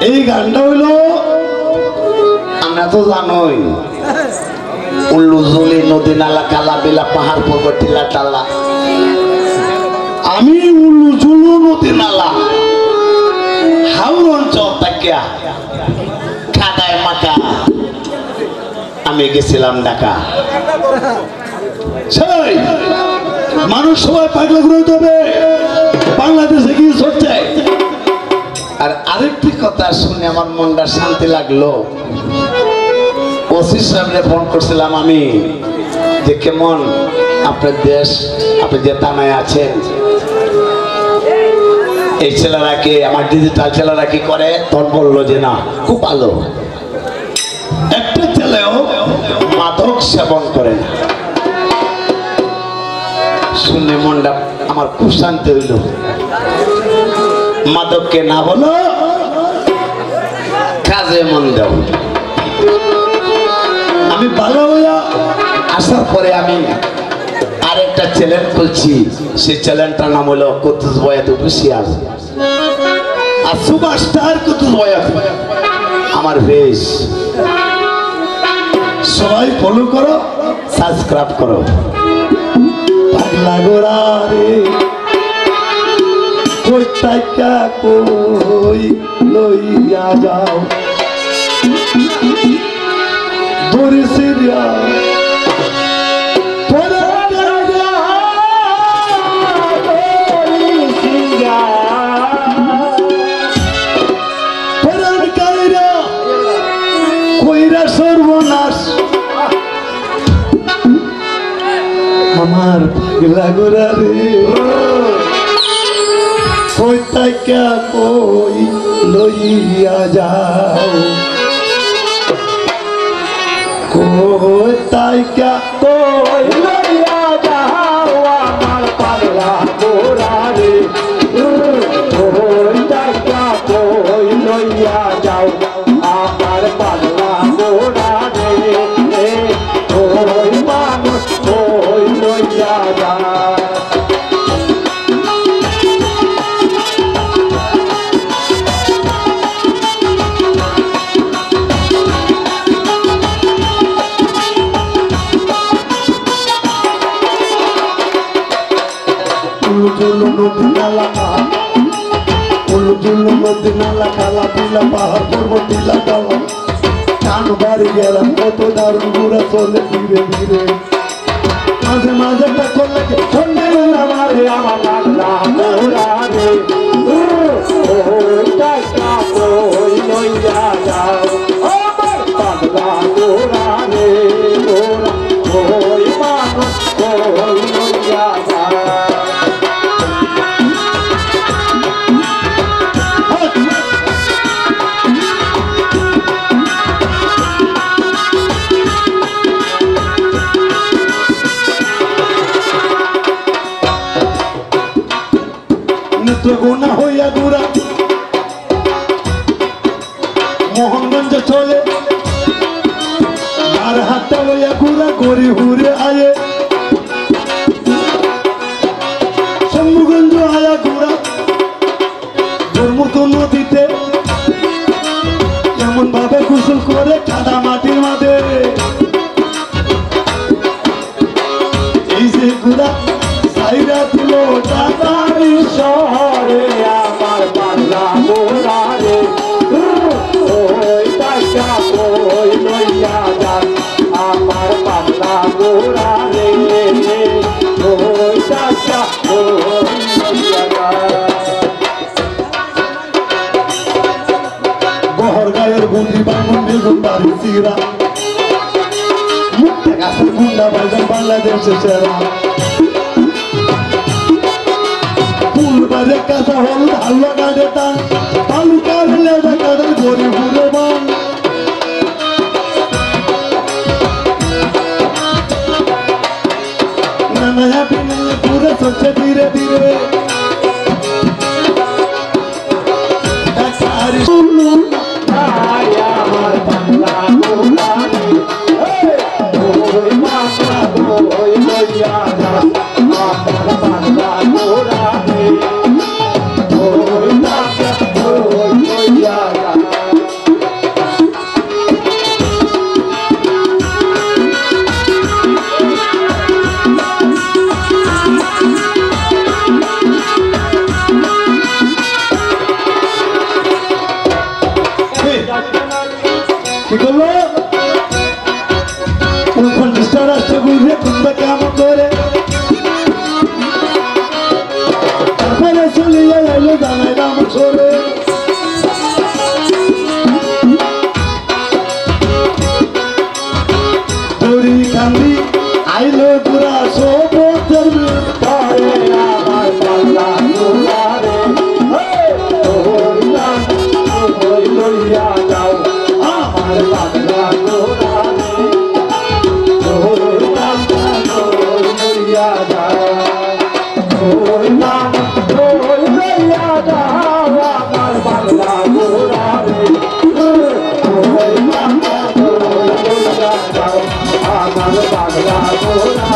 এই গানটা হইল আমরা তো জানোই উল্লু জলি নদী নালা কালা বেলা পাহাড় পর্বত টিলা টালা আমি উল্লু জুলু নদী নালা হাওর অঞ্চল তাকিয়া খাদায় মাকা আমি গেছিলাম ঢাকা সেই মানুষ সবাই পাগলা ঘুরাইতে হবে বাংলাদেশে কি হচ্ছে। আর আরেকটি কথা শুনে আমার মনটা শান্তি লাগলো। ওসি সাহেবরে ফোন করছিলাম আমি যে কেমন আপনার দেশ, আপনি যে থানায় আছেন এই ছেলেরা কি আমার ডিজিটাল ছেলেরা কি করে, তখন বললো যে না খুব ভালো, একটা ছেলেও মাদক সেবন করে না। শুনে মনটা আমার খুব শান্তি হইল। মাদককে না বলো, কাজে মন দাও। আমি ভালো হইয়া আসার পরে আমি আরেকটা চ্যালেঞ্জ করছি, সেই চ্যালেঞ্জটার নাম হলো কুতুস বয়াত অফিসিয়াল আর সুপারস্টার কুতুস বয়াত আমার পেজ। সবাই ফলো করো, সাবস্ক্রাইব করো। পাগলা গোরা রে কই তাইকা কই লইয়া যাও দূরে সিরিয়া কইরা সর্বনাশ আমার পাগলা গোরা রে কই তাইকা কই লইয়া যাও কই তাইকা কই লইয়া যাও আমার পাগলা গোরা রে কই তাইকা কই লইয়া যাও আমার পাগলা গোরা রে কই মানুষ কই লইয়া যাও। খালা পিলা পাহাড় পর্বত টিলা টালা কান বাড়ি গেলাম কত দারুণ ঘুরা চলে ধীরে ধীরে মাঝে মাঝে করলে আমারে আমার পাগলা গোরা রে লইয়া যাও আমার পাগলা গোরা রে ওই মানুষ লইয়া যাও। গোনা হইয়া ঘুরা মোহনগঞ্জ চলে আর হাতটা হইয়া ঘুরা গড়ি হুরে আয়ে শম্ভুগঞ্জ আয়া ঘুরা ধর্মত নদীতে কেমন ভাবে গোসল করে কাদা মাটির মাঝে এই যে ঘুরা সাইরা দিল টাকারি শহরে আমার পাগলা গোরা রে ওই টাকা ওই লইয়া যান আমার পাগলা গোরা রে ওই টাকা ওই লইয়া যান। বহর গায়ের গুন্ডি বামন বেগুন বাড়ি চিরা মুক্তা গাছের গুন্ডা বাজার বাংলাদেশের সেরা ফুলবারে কাঁচা হল ভালো কাটে টান তালুকা হলে কাদের গড়ি ঘুরে বান নানা বিনয়ে ঘুরে চলছে ধীরে ধীরে আমার বাংলা গোরা কি করলো? 49টা রাষ্ট্র ঘুরবে তোমরা কেমন করে, তারপরে চলে এলো জানাই রাম সরে। দড়ি কান্দি আইলো দুরা সোবতের পরে আমার পাল্লা দুলারে লইয়া যাও আমার পাল্লা দুলারে লইয়া যাও লইয়া যাও আমার পাল্লা দুলারে আমার পাগলা গোরা